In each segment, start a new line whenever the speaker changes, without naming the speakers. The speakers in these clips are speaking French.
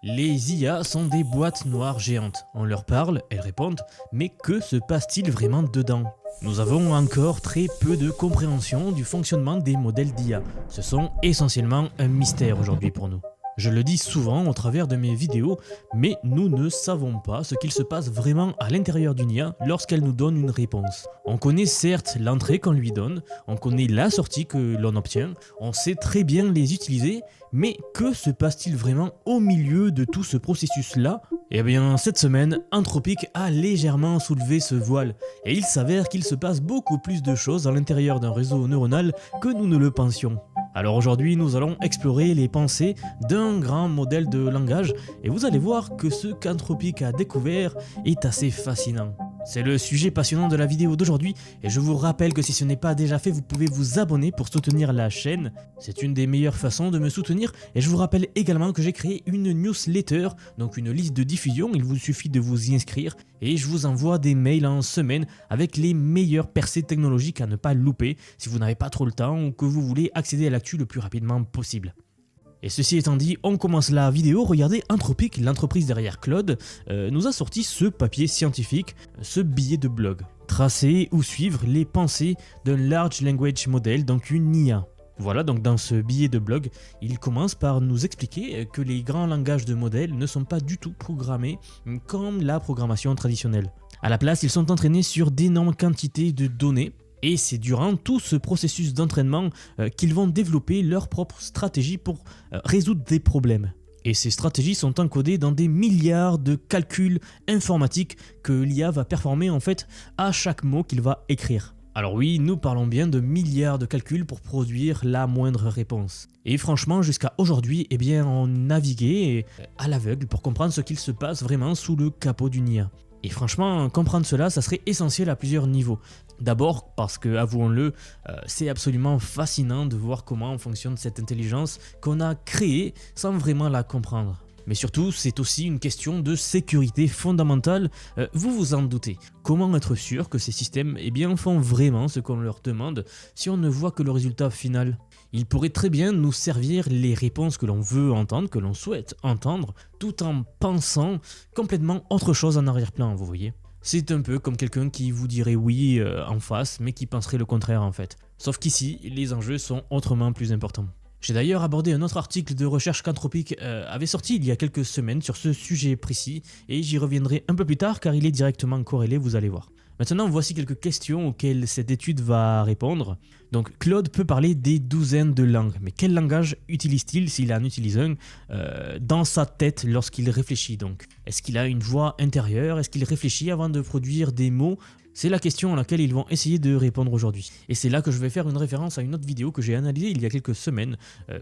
Les IA sont des boîtes noires géantes. On leur parle, elles répondent, mais que se passe-t-il vraiment dedans? Nous avons encore très peu de compréhension du fonctionnement des modèles d'IA. Ce sont essentiellement un mystère aujourd'hui pour nous. Je le dis souvent au travers de mes vidéos, mais nous ne savons pas ce qu'il se passe vraiment à l'intérieur d'une IA lorsqu'elle nous donne une réponse. On connaît certes l'entrée qu'on lui donne, on connaît la sortie que l'on obtient, on sait très bien les utiliser, mais que se passe-t-il vraiment au milieu de tout ce processus-là? Eh bien, cette semaine, Anthropic a légèrement soulevé ce voile, et il s'avère qu'il se passe beaucoup plus de choses à l'intérieur d'un réseau neuronal que nous ne le pensions. Alors aujourd'hui, nous allons explorer les pensées d'un grand modèle de langage et vous allez voir que ce qu'Anthropic a découvert est assez fascinant. C'est le sujet passionnant de la vidéo d'aujourd'hui et je vous rappelle que si ce n'est pas déjà fait, vous pouvez vous abonner pour soutenir la chaîne. C'est une des meilleures façons de me soutenir et je vous rappelle également que j'ai créé une newsletter, donc une liste de diffusion, il vous suffit de vous y inscrire et je vous envoie des mails en semaine avec les meilleures percées technologiques à ne pas louper si vous n'avez pas trop le temps ou que vous voulez accéder à l'actu le plus rapidement possible. Et ceci étant dit, on commence la vidéo. Regardez, Anthropic, l'entreprise derrière Claude, nous a sorti ce papier scientifique, ce billet de blog. Tracer ou suivre les pensées d'un Large Language Model, donc une IA. Voilà, donc dans ce billet de blog, il commence par nous expliquer que les grands langages de modèles ne sont pas du tout programmés comme la programmation traditionnelle. À la place, ils sont entraînés sur d'énormes quantités de données. Et c'est durant tout ce processus d'entraînement qu'ils vont développer leur propre stratégie pour résoudre des problèmes. Et ces stratégies sont encodées dans des milliards de calculs informatiques que l'IA va performer en fait à chaque mot qu'il va écrire. Alors oui, nous parlons bien de milliards de calculs pour produire la moindre réponse. Et franchement, jusqu'à aujourd'hui, eh bien, on naviguait à l'aveugle pour comprendre ce qu'il se passe vraiment sous le capot d'une IA. Et franchement, comprendre cela, ça serait essentiel à plusieurs niveaux. D'abord parce que, avouons-le, c'est absolument fascinant de voir comment fonctionne cette intelligence qu'on a créée sans vraiment la comprendre. Mais surtout, c'est aussi une question de sécurité fondamentale, vous vous en doutez. Comment être sûr que ces systèmes font vraiment ce qu'on leur demande si on ne voit que le résultat final? Ils pourraient très bien nous servir les réponses que l'on veut entendre, que l'on souhaite entendre, tout en pensant complètement autre chose en arrière-plan, vous voyez. C'est un peu comme quelqu'un qui vous dirait oui en face, mais qui penserait le contraire en fait. Sauf qu'ici, les enjeux sont autrement plus importants. J'ai d'ailleurs abordé un autre article de recherche qu'Anthropic avait sorti il y a quelques semaines sur ce sujet précis, et j'y reviendrai un peu plus tard car il est directement corrélé, vous allez voir. Maintenant, voici quelques questions auxquelles cette étude va répondre. Donc, Claude peut parler des douzaines de langues, mais quel langage utilise-t-il, s'il en utilise un, dans sa tête lorsqu'il réfléchit donc? Est-ce qu'il a une voix intérieure? Est-ce qu'il réfléchit avant de produire des mots? C'est la question à laquelle ils vont essayer de répondre aujourd'hui. Et c'est là que je vais faire une référence à une autre vidéo que j'ai analysée il y a quelques semaines,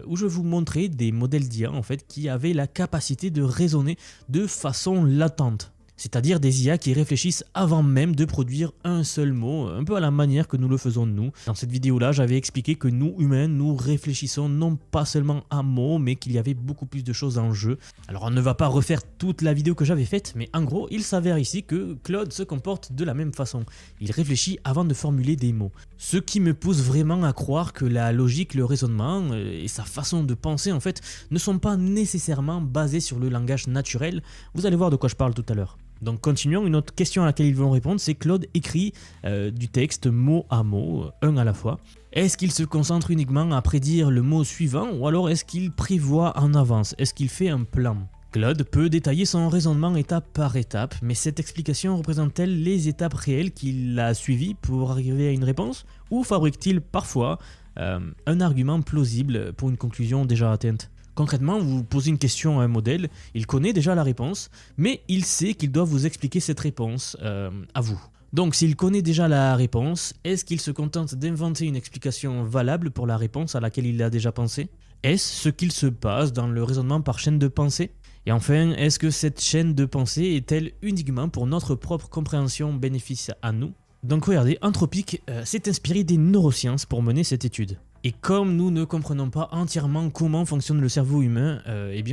où je vous montrais des modèles d'IA en fait, qui avaient la capacité de raisonner de façon latente. C'est-à-dire des IA qui réfléchissent avant même de produire un seul mot, un peu à la manière que nous le faisons nous. Dans cette vidéo-là, j'avais expliqué que nous, humains, nous réfléchissons non pas seulement à mots, mais qu'il y avait beaucoup plus de choses en jeu. Alors on ne va pas refaire toute la vidéo que j'avais faite, mais en gros, il s'avère ici que Claude se comporte de la même façon. Il réfléchit avant de formuler des mots. Ce qui me pousse vraiment à croire que la logique, le raisonnement et sa façon de penser, en fait, ne sont pas nécessairement basés sur le langage naturel. Vous allez voir de quoi je parle tout à l'heure. Donc continuons, une autre question à laquelle ils vont répondre, c'est Claude écrit du texte mot à mot, un à la fois. Est-ce qu'il se concentre uniquement à prédire le mot suivant ou alors est-ce qu'il prévoit en avance? Est-ce qu'il fait un plan? Claude peut détailler son raisonnement étape par étape, mais cette explication représente-t-elle les étapes réelles qu'il a suivies pour arriver à une réponse? Ou fabrique-t-il parfois un argument plausible pour une conclusion déjà atteinte? Concrètement, vous posez une question à un modèle, il connaît déjà la réponse, mais il sait qu'il doit vous expliquer cette réponse à vous. Donc s'il connaît déjà la réponse, est-ce qu'il se contente d'inventer une explication valable pour la réponse à laquelle il a déjà pensé? Est-ce ce qu'il se passe dans le raisonnement par chaîne de pensée? Et enfin, est-ce que cette chaîne de pensée est-elle uniquement pour notre propre compréhension bénéfice à nous? Donc regardez, Anthropic s'est inspiré des neurosciences pour mener cette étude. Et comme nous ne comprenons pas entièrement comment fonctionne le cerveau humain,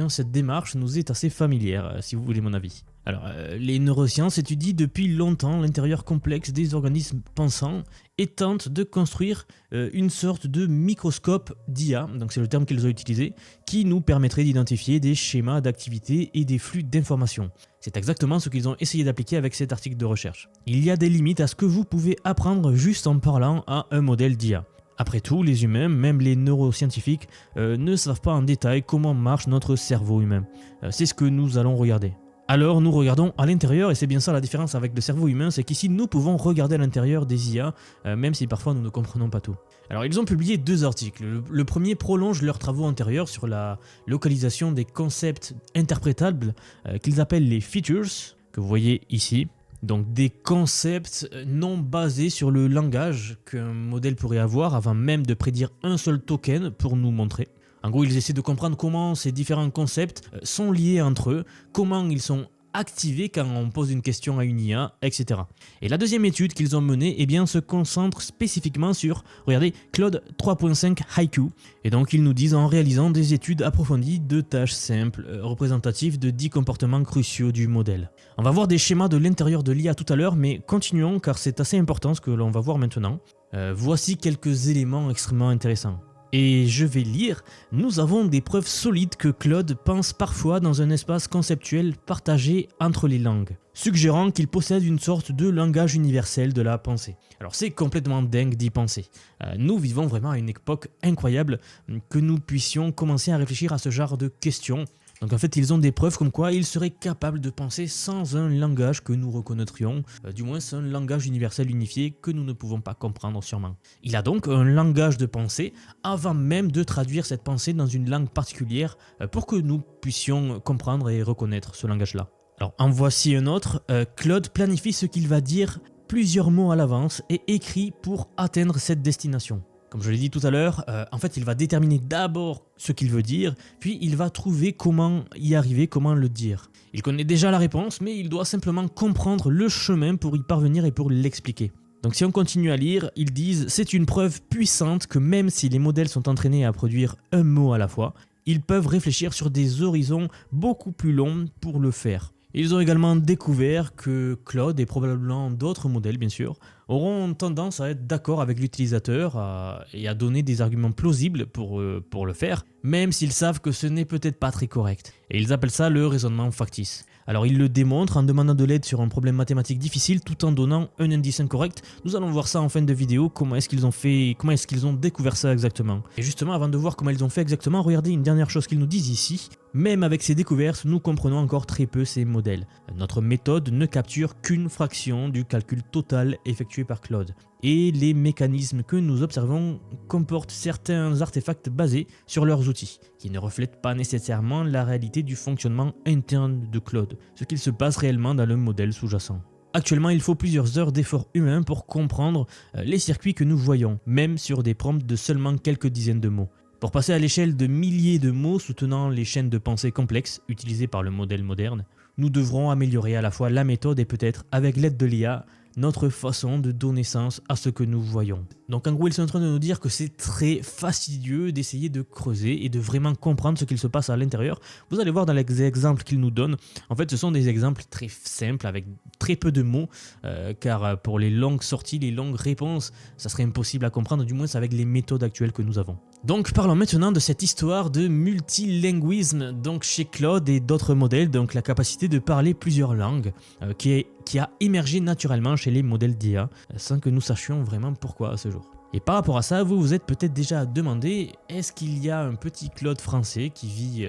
cette démarche nous est assez familière, si vous voulez mon avis. Alors, les neurosciences étudient depuis longtemps l'intérieur complexe des organismes pensants et tentent de construire une sorte de microscope d'IA, donc c'est le terme qu'ils ont utilisé, qui nous permettrait d'identifier des schémas d'activité et des flux d'informations. C'est exactement ce qu'ils ont essayé d'appliquer avec cet article de recherche. Il y a des limites à ce que vous pouvez apprendre juste en parlant à un modèle d'IA. Après tout, les humains, même les neuroscientifiques, ne savent pas en détail comment marche notre cerveau humain. C'est ce que nous allons regarder. Alors nous regardons à l'intérieur, et c'est bien ça la différence avec le cerveau humain, c'est qu'ici nous pouvons regarder à l'intérieur des IA, même si parfois nous ne comprenons pas tout. Alors ils ont publié 2 articles. Le premier prolonge leurs travaux antérieurs sur la localisation des concepts interprétables qu'ils appellent les features, que vous voyez ici. Donc des concepts non basés sur le langage qu'un modèle pourrait avoir avant même de prédire un seul token pour nous montrer. En gros, ils essaient de comprendre comment ces différents concepts sont liés entre eux, comment ils sont activés quand on pose une question à une IA, etc. Et la deuxième étude qu'ils ont menée se concentre spécifiquement sur, regardez, Claude 3.5 Haiku. Et donc ils nous disent en réalisant des études approfondies de tâches simples, représentatives de 10 comportements cruciaux du modèle. On va voir des schémas de l'intérieur de l'IA tout à l'heure, mais continuons car c'est assez important ce que l'on va voir maintenant. Voici quelques éléments extrêmement intéressants. Et je vais lire, nous avons des preuves solides que Claude pense parfois dans un espace conceptuel partagé entre les langues, suggérant qu'il possède une sorte de langage universel de la pensée. Alors c'est complètement dingue d'y penser. Nous vivons vraiment à une époque incroyable que nous puissions commencer à réfléchir à ce genre de questions. Donc en fait, ils ont des preuves comme quoi ils seraient capables de penser sans un langage que nous reconnaîtrions, du moins c'est un langage universel unifié que nous ne pouvons pas comprendre sûrement. Il a donc un langage de pensée avant même de traduire cette pensée dans une langue particulière pour que nous puissions comprendre et reconnaître ce langage-là. Alors en voici un autre. Claude planifie ce qu'il va dire plusieurs mots à l'avance et écrit pour atteindre cette destination. Comme je l'ai dit tout à l'heure, en fait, il va déterminer d'abord ce qu'il veut dire, puis il va trouver comment y arriver, comment le dire. Il connaît déjà la réponse, mais il doit simplement comprendre le chemin pour y parvenir et pour l'expliquer. Donc si on continue à lire, ils disent « C'est une preuve puissante que même si les modèles sont entraînés à produire un mot à la fois, ils peuvent réfléchir sur des horizons beaucoup plus longs pour le faire. » Ils ont également découvert que Claude et probablement d'autres modèles bien sûr auront tendance à être d'accord avec l'utilisateur et à donner des arguments plausibles pour le faire, même s'ils savent que ce n'est peut-être pas très correct. Et ils appellent ça le raisonnement factice. Alors ils le démontrent en demandant de l'aide sur un problème mathématique difficile tout en donnant un indice incorrect. Nous allons voir ça en fin de vidéo, comment est-ce qu'ils ont découvert ça exactement. Et justement avant de voir comment ils ont fait exactement, regardez une dernière chose qu'ils nous disent ici. Même avec ces découvertes, nous comprenons encore très peu ces modèles. Notre méthode ne capture qu'une fraction du calcul total effectué par Claude. Et les mécanismes que nous observons comportent certains artefacts basés sur leurs outils, qui ne reflètent pas nécessairement la réalité du fonctionnement interne de Claude, ce qu'il se passe réellement dans le modèle sous-jacent. Actuellement, il faut plusieurs heures d'efforts humains pour comprendre les circuits que nous voyons, même sur des prompts de seulement quelques dizaines de mots. Pour passer à l'échelle de milliers de mots soutenant les chaînes de pensée complexes utilisées par le modèle moderne, nous devrons améliorer à la fois la méthode et peut-être, avec l'aide de l'IA, notre façon de donner sens à ce que nous voyons. Donc en gros, ils sont en train de nous dire que c'est très fastidieux d'essayer de creuser et de vraiment comprendre ce qu'il se passe à l'intérieur. Vous allez voir dans les exemples qu'ils nous donnent, en fait ce sont des exemples très simples avec très peu de mots, car pour les longues sorties, les longues réponses, ça serait impossible à comprendre, du moins avec les méthodes actuelles que nous avons. Donc parlons maintenant de cette histoire de multilinguisme donc chez Claude et d'autres modèles, donc la capacité de parler plusieurs langues qui a émergé naturellement chez les modèles d'IA sans que nous sachions vraiment pourquoi à ce jour. Et par rapport à ça, vous vous êtes peut-être déjà demandé, est-ce qu'il y a un petit Claude français qui vit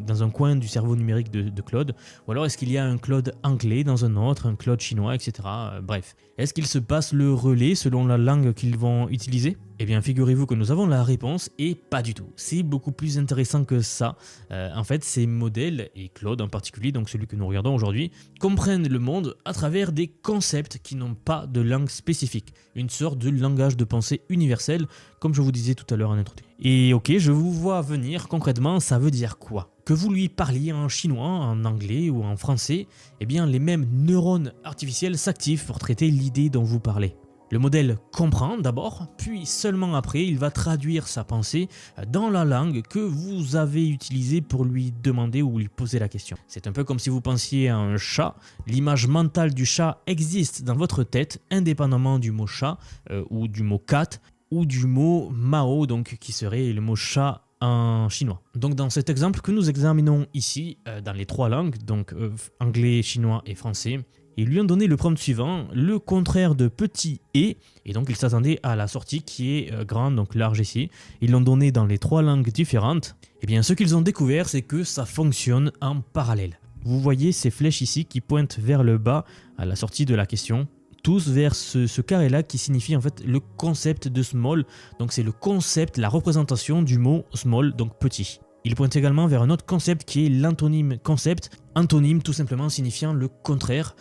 dans un coin du cerveau numérique de Claude, ou alors est-ce qu'il y a un Claude anglais dans un autre, un Claude chinois, etc. Bref, est-ce qu'il se passe le relais selon la langue qu'ils vont utiliser ? Eh bien, figurez-vous que nous avons la réponse et pas du tout. C'est beaucoup plus intéressant que ça. En fait, ces modèles, et Claude en particulier, donc celui que nous regardons aujourd'hui, comprennent le monde à travers des concepts qui n'ont pas de langue spécifique. Une sorte de langage de pensée universel, comme je vous disais tout à l'heure en introduction. Et ok, je vous vois venir, concrètement, ça veut dire quoi ? Que vous lui parliez en chinois, en anglais ou en français, eh bien les mêmes neurones artificiels s'activent pour traiter l'idée dont vous parlez. Le modèle comprend d'abord, puis seulement après, il va traduire sa pensée dans la langue que vous avez utilisée pour lui demander ou lui poser la question. C'est un peu comme si vous pensiez à un chat. L'image mentale du chat existe dans votre tête, indépendamment du mot chat ou du mot cat ou du mot mao, donc qui serait le mot chat en chinois. Donc dans cet exemple que nous examinons ici, dans les 3 langues, donc anglais, chinois et français, ils lui ont donné le prompt suivant, le contraire de petit et donc il s'attendait à la sortie qui est grande, donc large ici. Ils l'ont donné dans les 3 langues différentes. Et bien ce qu'ils ont découvert, c'est que ça fonctionne en parallèle. Vous voyez ces flèches ici qui pointent vers le bas à la sortie de la question, tous vers ce carré-là qui signifie en fait le concept de small. Donc c'est le concept, la représentation du mot small, donc petit. Il pointe également vers un autre concept qui est l'antonyme concept, antonyme tout simplement signifiant le contraire,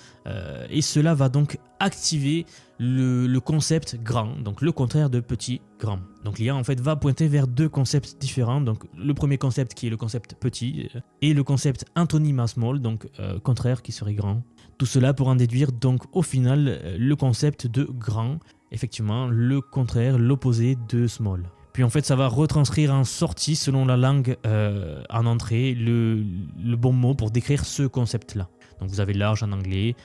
et cela va donc activer le concept grand, donc le contraire de petit, grand. Donc l'IA en fait va pointer vers 2 concepts différents, donc le premier concept qui est le concept petit, et le concept antonyme à small, donc contraire qui serait grand. Tout cela pour en déduire donc au final le concept de grand, effectivement le contraire, l'opposé de small. Puis en fait ça va retranscrire en sortie selon la langue en entrée le bon mot pour décrire ce concept-là. Donc vous avez large en anglais,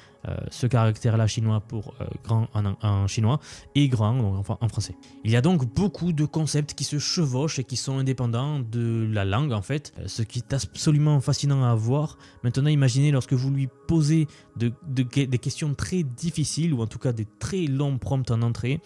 ce caractère-là chinois pour grand en chinois et grand donc en français. Il y a donc beaucoup de concepts qui se chevauchent et qui sont indépendants de la langue en fait, ce qui est absolument fascinant à voir. Maintenant imaginez lorsque vous lui posez des questions très difficiles ou en tout cas des très longs prompts en entrée,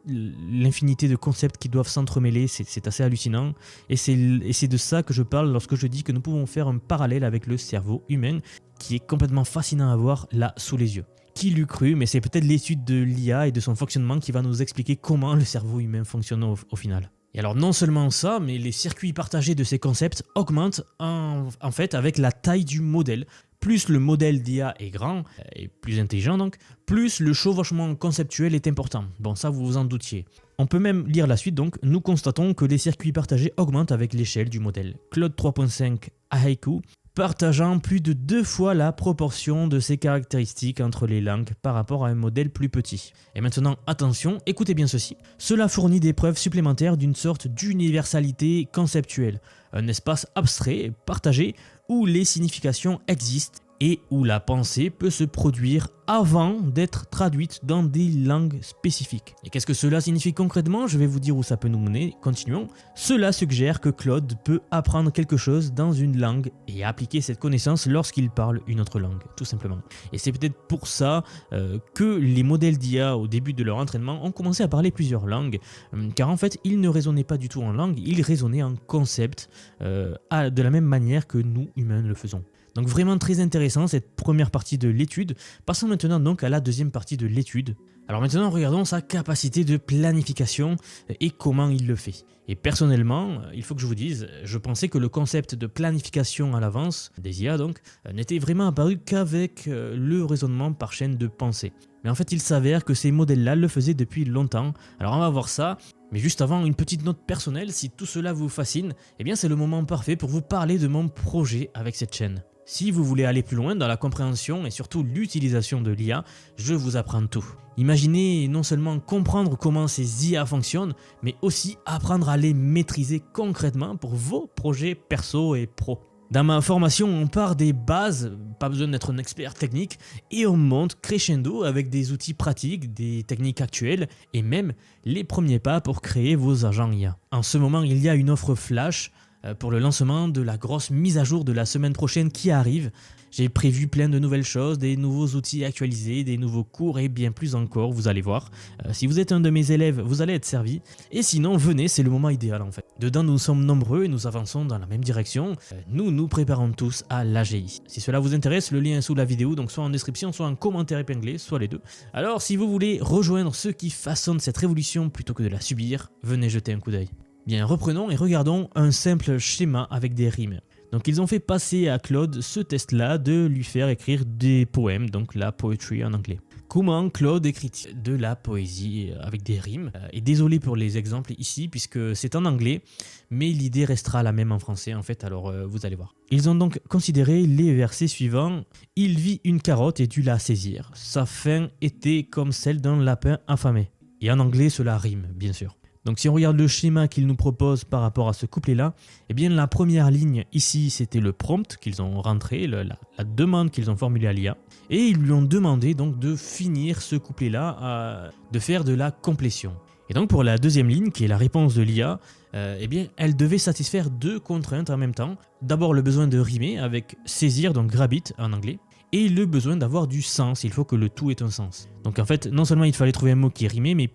l'infinité de concepts qui doivent s'entremêler, c'est assez hallucinant et c'est de ça que je parle lorsque je dis que nous pouvons faire un parallèle avec le cerveau humain qui est complètement fascinant à voir là sous les yeux. Qui l'eût cru, mais c'est peut-être l'étude de l'IA et de son fonctionnement qui va nous expliquer comment le cerveau humain fonctionne au final. Et alors non seulement ça, mais les circuits partagés de ces concepts augmentent en fait avec la taille du modèle. Plus le modèle d'IA est grand et plus intelligent donc, plus le chevauchement conceptuel est important. Bon ça vous vous en doutiez. On peut même lire la suite donc, nous constatons que les circuits partagés augmentent avec l'échelle du modèle. Claude 3.5 Haiku partageant plus de 2 fois la proportion de ses caractéristiques entre les langues par rapport à un modèle plus petit. Et maintenant, attention, écoutez bien ceci. Cela fournit des preuves supplémentaires d'une sorte d'universalité conceptuelle, un espace abstrait, partagé, où les significations existent et où la pensée peut se produire avant d'être traduite dans des langues spécifiques. Et qu'est-ce que cela signifie concrètement? Je vais vous dire où ça peut nous mener, continuons. Cela suggère que Claude peut apprendre quelque chose dans une langue et appliquer cette connaissance lorsqu'il parle une autre langue, tout simplement. Et c'est peut-être pour ça que les modèles d'IA au début de leur entraînement ont commencé à parler plusieurs langues, car en fait ils ne raisonnaient pas du tout en langue, ils raisonnaient en concept de la même manière que nous humains le faisons. Donc vraiment très intéressant cette première partie de l'étude. Passons maintenant donc à la deuxième partie de l'étude. Alors maintenant regardons sa capacité de planification et comment il le fait. Et personnellement, il faut que je vous dise, je pensais que le concept de planification à l'avance, des IA donc, n'était vraiment apparu qu'avec le raisonnement par chaîne de pensée. Mais en fait il s'avère que ces modèles-là le faisaient depuis longtemps. Alors on va voir ça. Mais juste avant, une petite note personnelle, si tout cela vous fascine, eh bien c'est le moment parfait pour vous parler de mon projet avec cette chaîne. Si vous voulez aller plus loin dans la compréhension et surtout l'utilisation de l'IA, je vous apprends tout. Imaginez non seulement comprendre comment ces IA fonctionnent, mais aussi apprendre à les maîtriser concrètement pour vos projets perso et pro. Dans ma formation, on part des bases, pas besoin d'être un expert technique, et on monte crescendo avec des outils pratiques, des techniques actuelles, et même les premiers pas pour créer vos agents IA. En ce moment, il y a une offre flash pour le lancement de la grosse mise à jour de la semaine prochaine qui arrive. J'ai prévu plein de nouvelles choses, des nouveaux outils actualisés, des nouveaux cours et bien plus encore, vous allez voir. Si vous êtes un de mes élèves, vous allez être servi. Et sinon, venez, c'est le moment idéal en fait. Dedans, nous sommes nombreux et nous avançons dans la même direction. Nous nous préparons tous à l'AGI. Si cela vous intéresse, le lien est sous la vidéo, donc soit en description, soit en commentaire épinglé, soit les deux. Alors, si vous voulez rejoindre ceux qui façonnent cette révolution plutôt que de la subir, venez jeter un coup d'œil. Bien, reprenons et regardons un simple schéma avec des rimes. Donc ils ont fait passer à Claude ce test-là de lui faire écrire des poèmes, donc la poetry en anglais. Comment Claude écrit-il de la poésie avec des rimes? Et désolé pour les exemples ici puisque c'est en anglais, mais l'idée restera la même en français en fait, alors vous allez voir. Ils ont donc considéré les versets suivants. Il vit une carotte et dut la saisir. Sa faim était comme celle d'un lapin affamé. Et en anglais, cela rime, bien sûr. Donc si on regarde le schéma qu'il nous propose par rapport à ce couplet-là, eh bien la première ligne ici, c'était le prompt qu'ils ont rentré, la demande qu'ils ont formulée à l'IA. Et ils lui ont demandé donc de finir ce couplet-là, de faire de la complétion. Et donc pour la deuxième ligne, qui est la réponse de l'IA, eh bien elle devait satisfaire deux contraintes en même temps. D'abord le besoin de rimer avec saisir, donc grab it en anglais, et le besoin d'avoir du sens, il faut que le tout ait un sens. Donc en fait, non seulement il fallait trouver un mot qui rimait, mais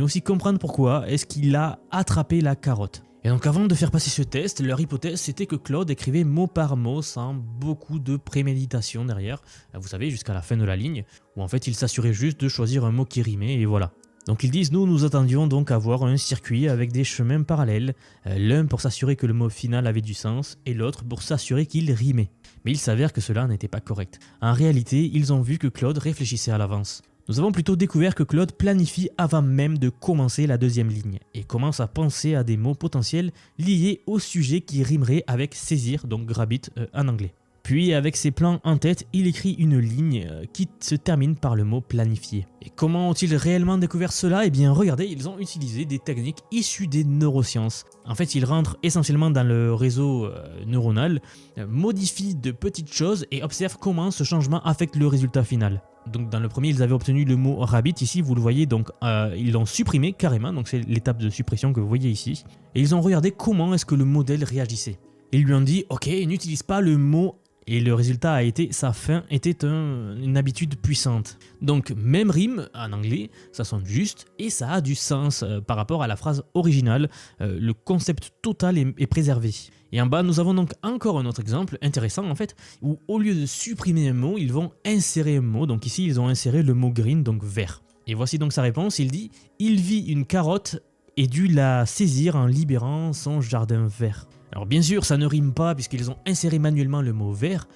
aussi comprendre pourquoi est-ce qu'il a attrapé la carotte. Et donc avant de faire passer ce test, leur hypothèse c'était que Claude écrivait mot par mot sans beaucoup de préméditation derrière, vous savez, jusqu'à la fin de la ligne, où en fait il s'assurait juste de choisir un mot qui rimait et voilà. Donc ils disent, nous attendions donc à voir un circuit avec des chemins parallèles, l'un pour s'assurer que le mot final avait du sens et l'autre pour s'assurer qu'il rimait. Mais il s'avère que cela n'était pas correct. En réalité, ils ont vu que Claude réfléchissait à l'avance. Nous avons plutôt découvert que Claude planifie avant même de commencer la deuxième ligne et commence à penser à des mots potentiels liés au sujet qui rimerait avec saisir, donc grab it en anglais. Puis avec ses plans en tête, il écrit une ligne qui se termine par le mot planifier. Et comment ont-ils réellement découvert cela? Eh bien regardez, ils ont utilisé des techniques issues des neurosciences. En fait, ils rentrent essentiellement dans le réseau neuronal, modifient de petites choses et observent comment ce changement affecte le résultat final. Donc dans le premier, ils avaient obtenu le mot rabbit, ici vous le voyez, donc ils l'ont supprimé carrément, donc c'est l'étape de suppression que vous voyez ici. Et ils ont regardé comment est-ce que le modèle réagissait. Ils lui ont dit, ok, n'utilise pas le mot. Et le résultat a été, sa fin était une habitude puissante. Donc même rime en anglais, ça sonne juste et ça a du sens par rapport à la phrase originale. Le concept total est préservé. Et en bas, nous avons donc encore un autre exemple intéressant en fait, où au lieu de supprimer un mot, ils vont insérer un mot. Donc ici, ils ont inséré le mot green, donc vert. Et voici donc sa réponse, il dit « Il vit une carotte et dut la saisir en libérant son jardin vert ». Alors bien sûr, ça ne rime pas puisqu'ils ont inséré manuellement le mot vert,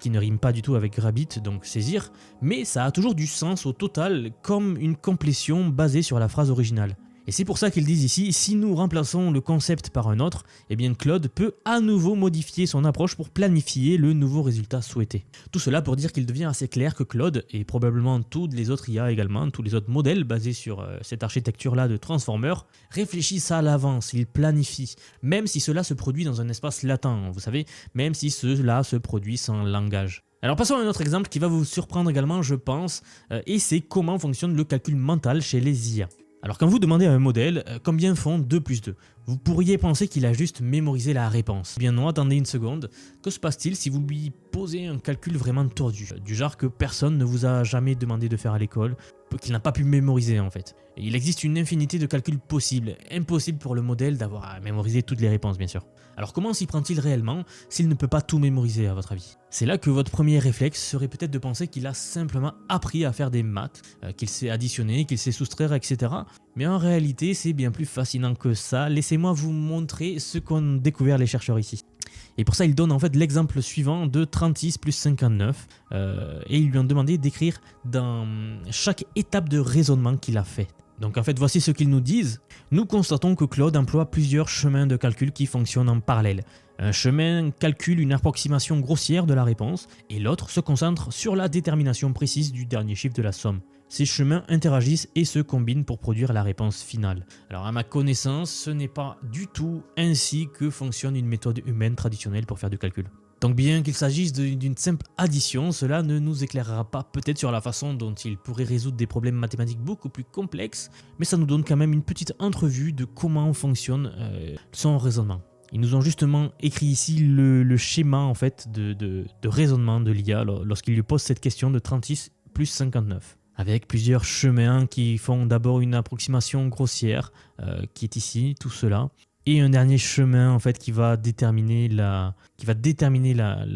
qui ne rime pas du tout avec rabbit, donc saisir, mais ça a toujours du sens au total comme une complétion basée sur la phrase originale. Et c'est pour ça qu'ils disent ici, si nous remplaçons le concept par un autre, eh bien Claude peut à nouveau modifier son approche pour planifier le nouveau résultat souhaité. Tout cela pour dire qu'il devient assez clair que Claude, et probablement tous les autres IA également, tous les autres modèles basés sur cette architecture-là de Transformer, réfléchissent à l'avance, ils planifient, même si cela se produit dans un espace latent, vous savez, même si cela se produit sans langage. Alors passons à un autre exemple qui va vous surprendre également, je pense, et c'est comment fonctionne le calcul mental chez les IA. Alors quand vous demandez à un modèle combien font 2 plus 2, vous pourriez penser qu'il a juste mémorisé la réponse. Eh bien non, attendez une seconde, que se passe-t-il si vous lui posez un calcul vraiment tordu, du genre que personne ne vous a jamais demandé de faire à l'école, qu'il n'a pas pu mémoriser en fait. Et il existe une infinité de calculs possibles, impossible pour le modèle d'avoir à mémoriser toutes les réponses bien sûr. Alors comment s'y prend-il réellement s'il ne peut pas tout mémoriser à votre avis? C'est là que votre premier réflexe serait peut-être de penser qu'il a simplement appris à faire des maths, qu'il sait additionner, qu'il sait soustraire, etc. Mais en réalité c'est bien plus fascinant que ça, laissez-moi vous montrer ce qu'ont découvert les chercheurs ici. Et pour ça, ils donnent en fait l'exemple suivant de 36 plus 59 et ils lui ont demandé d'écrire dans chaque étape de raisonnement qu'il a fait. Donc en fait, voici ce qu'ils nous disent. Nous constatons que Claude emploie plusieurs chemins de calcul qui fonctionnent en parallèle. Un chemin calcule une approximation grossière de la réponse et l'autre se concentre sur la détermination précise du dernier chiffre de la somme. Ces chemins interagissent et se combinent pour produire la réponse finale. Alors à ma connaissance, ce n'est pas du tout ainsi que fonctionne une méthode humaine traditionnelle pour faire du calcul. Donc bien qu'il s'agisse d'une simple addition, cela ne nous éclairera pas peut-être sur la façon dont il pourrait résoudre des problèmes mathématiques beaucoup plus complexes, mais ça nous donne quand même une petite entrevue de comment fonctionne son raisonnement. Ils nous ont justement écrit ici le schéma en fait de raisonnement de l'IA lorsqu'il lui pose cette question de 36 plus 59. Avec plusieurs chemins qui font d'abord une approximation grossière, qui est ici, tout cela, et un dernier chemin en fait qui va déterminer la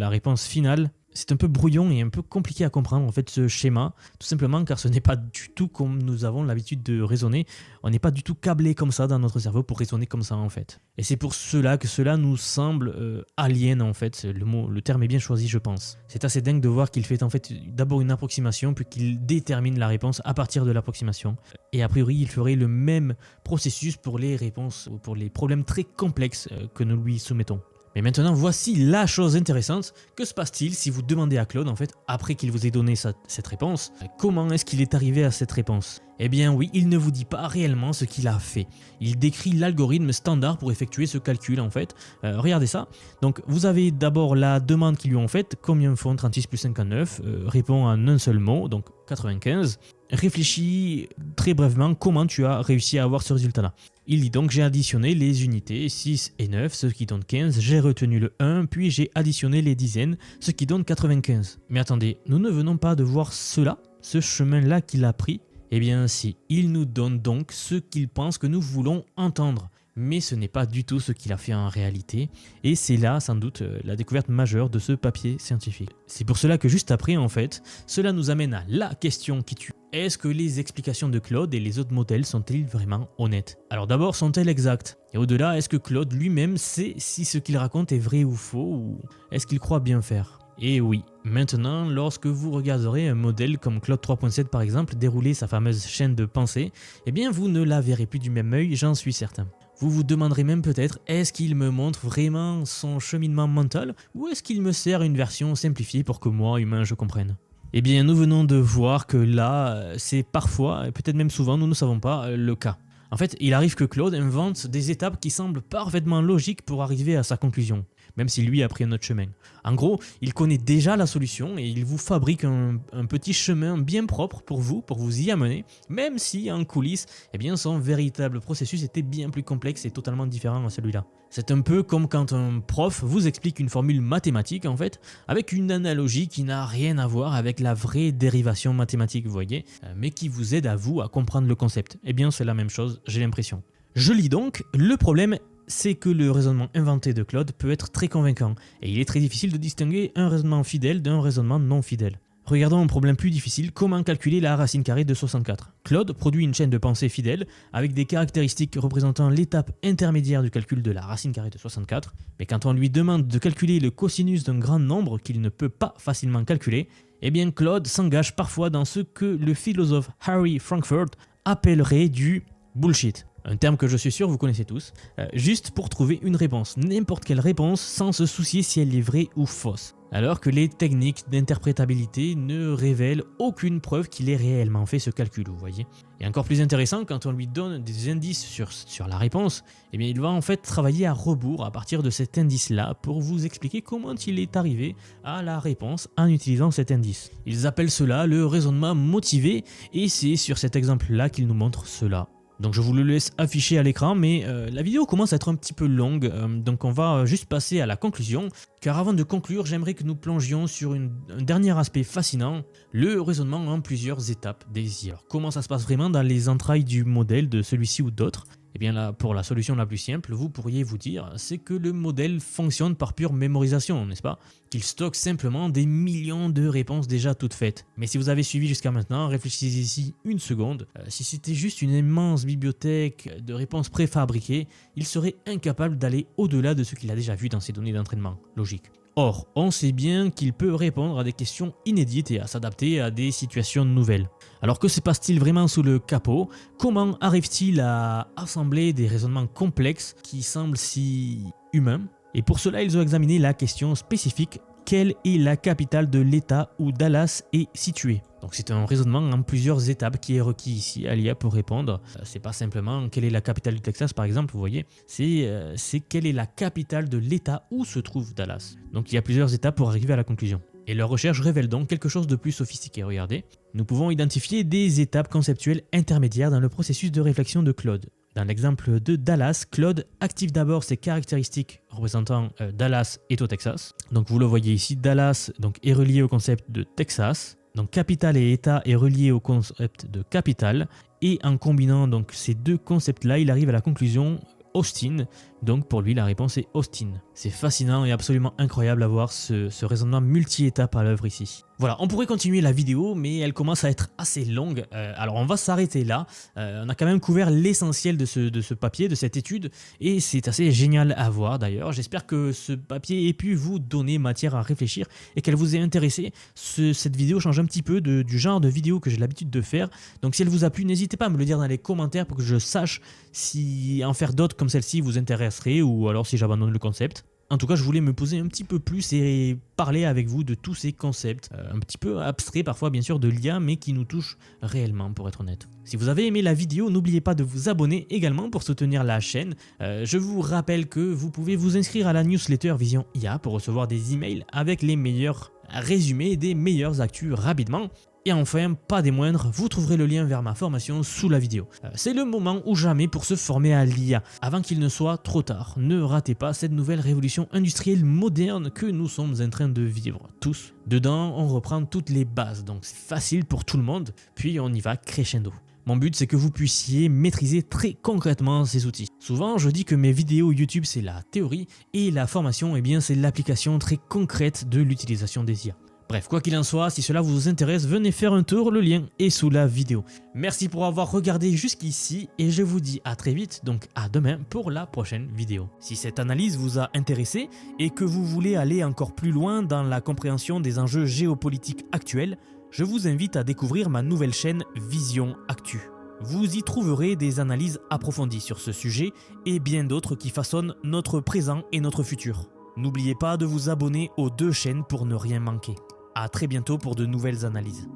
réponse finale. C'est un peu brouillon et un peu compliqué à comprendre en fait ce schéma, tout simplement car ce n'est pas du tout comme nous avons l'habitude de raisonner. On n'est pas du tout câblé comme ça dans notre cerveau pour raisonner comme ça en fait. Et c'est pour cela que cela nous semble alien en fait, le terme est bien choisi je pense. C'est assez dingue de voir qu'il fait en fait d'abord une approximation puis qu'il détermine la réponse à partir de l'approximation. Et a priori il ferait le même processus pour les réponses ou pour les problèmes très complexes que nous lui soumettons. Mais maintenant, voici la chose intéressante. Que se passe-t-il si vous demandez à Claude, en fait, après qu'il vous ait donné cette réponse, comment est-ce qu'il est arrivé à cette réponse? Eh bien oui, il ne vous dit pas réellement ce qu'il a fait. Il décrit l'algorithme standard pour effectuer ce calcul, en fait. Regardez ça. Donc, vous avez d'abord la demande qu'ils lui ont faite. Combien font 36 plus 59 répond en un seul mot, donc 95. Réfléchis très brièvement comment tu as réussi à avoir ce résultat-là. Il dit donc j'ai additionné les unités 6 et 9, ce qui donne 15, j'ai retenu le 1, puis j'ai additionné les dizaines, ce qui donne 95. Mais attendez, nous ne venons pas de voir cela, ce chemin-là qu'il a pris? Eh bien si, il nous donne donc ce qu'il pense que nous voulons entendre. Mais ce n'est pas du tout ce qu'il a fait en réalité, et c'est là sans doute la découverte majeure de ce papier scientifique. C'est pour cela que juste après en fait, cela nous amène à la question qui tue. Est-ce que les explications de Claude et les autres modèles sont-ils vraiment honnêtes? Alors d'abord, sont-elles exactes? Et au-delà, est-ce que Claude lui-même sait si ce qu'il raconte est vrai ou faux, ou est-ce qu'il croit bien faire? Et oui, maintenant, lorsque vous regarderez un modèle comme Claude 3.7 par exemple dérouler sa fameuse chaîne de pensée, eh bien vous ne la verrez plus du même œil, j'en suis certain. Vous vous demanderez même peut-être, est-ce qu'il me montre vraiment son cheminement mental ou est-ce qu'il me sert une version simplifiée pour que moi, humain, je comprenne? Eh bien, nous venons de voir que là, c'est parfois, et peut-être même souvent, nous ne savons pas, le cas. En fait, il arrive que Claude invente des étapes qui semblent parfaitement logiques pour arriver à sa conclusion, même si lui a pris un autre chemin. En gros, il connaît déjà la solution et il vous fabrique un petit chemin bien propre pour vous y amener, même si en coulisses, eh bien, son véritable processus était bien plus complexe et totalement différent à celui-là. C'est un peu comme quand un prof vous explique une formule mathématique en fait, avec une analogie qui n'a rien à voir avec la vraie dérivation mathématique, vous voyez, mais qui vous aide à vous à comprendre le concept. Eh bien, c'est la même chose, j'ai l'impression. Je lis donc, le problème c'est que le raisonnement inventé de Claude peut être très convaincant, et il est très difficile de distinguer un raisonnement fidèle d'un raisonnement non fidèle. Regardons un problème plus difficile, comment calculer la racine carrée de 64. Claude produit une chaîne de pensée fidèle, avec des caractéristiques représentant l'étape intermédiaire du calcul de la racine carrée de 64, mais quand on lui demande de calculer le cosinus d'un grand nombre qu'il ne peut pas facilement calculer, eh bien Claude s'engage parfois dans ce que le philosophe Harry Frankfurt appellerait du bullshit. Un terme que je suis sûr vous connaissez tous, juste pour trouver une réponse, n'importe quelle réponse sans se soucier si elle est vraie ou fausse. Alors que les techniques d'interprétabilité ne révèlent aucune preuve qu'il ait réellement fait ce calcul, vous voyez. Et encore plus intéressant, quand on lui donne des indices sur la réponse, eh bien il va en fait travailler à rebours à partir de cet indice-là pour vous expliquer comment il est arrivé à la réponse en utilisant cet indice. Ils appellent cela le raisonnement motivé et c'est sur cet exemple-là qu'ils nous montrent cela. Donc je vous le laisse afficher à l'écran, mais la vidéo commence à être un petit peu longue, donc on va juste passer à la conclusion. Car avant de conclure, j'aimerais que nous plongions sur un dernier aspect fascinant, le raisonnement en plusieurs étapes des IA. Alors comment ça se passe vraiment dans les entrailles du modèle de celui-ci ou d'autres? Eh bien là, pour la solution la plus simple, vous pourriez vous dire, c'est que le modèle fonctionne par pure mémorisation, n'est-ce pas? Qu'il stocke simplement des millions de réponses déjà toutes faites. Mais si vous avez suivi jusqu'à maintenant, réfléchissez-y une seconde. Si c'était juste une immense bibliothèque de réponses préfabriquées, il serait incapable d'aller au-delà de ce qu'il a déjà vu dans ses données d'entraînement. Logique. Or, on sait bien qu'il peut répondre à des questions inédites et à s'adapter à des situations nouvelles. Alors que se passe-t-il vraiment sous le capot? Comment arrive-t-il à assembler des raisonnements complexes qui semblent si humains? Et pour cela, ils ont examiné la question spécifique: quelle est la capitale de l'État où Dallas est située? Donc c'est un raisonnement en plusieurs étapes qui est requis ici à l'IA pour répondre. C'est pas simplement quelle est la capitale du Texas par exemple, vous voyez. C'est quelle est la capitale de l'État où se trouve Dallas. Donc il y a plusieurs étapes pour arriver à la conclusion. Et leur recherche révèle donc quelque chose de plus sophistiqué. Regardez, nous pouvons identifier des étapes conceptuelles intermédiaires dans le processus de réflexion de Claude. Dans l'exemple de Dallas, Claude active d'abord ses caractéristiques représentant Dallas est au Texas. Donc vous le voyez ici, Dallas donc, est relié au concept de Texas. Donc capitale et État est relié au concept de capitale. Et en combinant donc ces deux concepts-là, il arrive à la conclusion Austin. Donc pour lui, la réponse est Austin. C'est fascinant et absolument incroyable à voir ce raisonnement multi-étapes à l'œuvre ici. Voilà, on pourrait continuer la vidéo, mais elle commence à être assez longue. Alors on va s'arrêter là. On a quand même couvert l'essentiel de ce papier, de cette étude, et c'est assez génial à voir d'ailleurs. J'espère que ce papier ait pu vous donner matière à réfléchir et qu'elle vous ait intéressé. Cette vidéo change un petit peu du genre de vidéo que j'ai l'habitude de faire. Donc si elle vous a plu, n'hésitez pas à me le dire dans les commentaires pour que je sache si en faire d'autres comme celle-ci vous intéresserait ou alors si j'abandonne le concept. En tout cas, je voulais me poser un petit peu plus et parler avec vous de tous ces concepts, un petit peu abstraits parfois bien sûr de l'IA, mais qui nous touchent réellement pour être honnête. Si vous avez aimé la vidéo, n'oubliez pas de vous abonner également pour soutenir la chaîne. Je vous rappelle que vous pouvez vous inscrire à la newsletter Vision IA pour recevoir des emails avec les meilleurs résumés des meilleures actus rapidement. Et enfin, pas des moindres, vous trouverez le lien vers ma formation sous la vidéo. C'est le moment ou jamais pour se former à l'IA, avant qu'il ne soit trop tard. Ne ratez pas cette nouvelle révolution industrielle moderne que nous sommes en train de vivre, tous. Dedans, on reprend toutes les bases, donc c'est facile pour tout le monde, puis on y va crescendo. Mon but, c'est que vous puissiez maîtriser très concrètement ces outils. Souvent, je dis que mes vidéos YouTube, c'est la théorie, et la formation, eh bien, c'est l'application très concrète de l'utilisation des IA. Bref, quoi qu'il en soit, si cela vous intéresse, venez faire un tour, le lien est sous la vidéo. Merci pour avoir regardé jusqu'ici et je vous dis à très vite, donc à demain pour la prochaine vidéo. Si cette analyse vous a intéressé et que vous voulez aller encore plus loin dans la compréhension des enjeux géopolitiques actuels, je vous invite à découvrir ma nouvelle chaîne Vision Actu. Vous y trouverez des analyses approfondies sur ce sujet et bien d'autres qui façonnent notre présent et notre futur. N'oubliez pas de vous abonner aux deux chaînes pour ne rien manquer. À très bientôt pour de nouvelles analyses.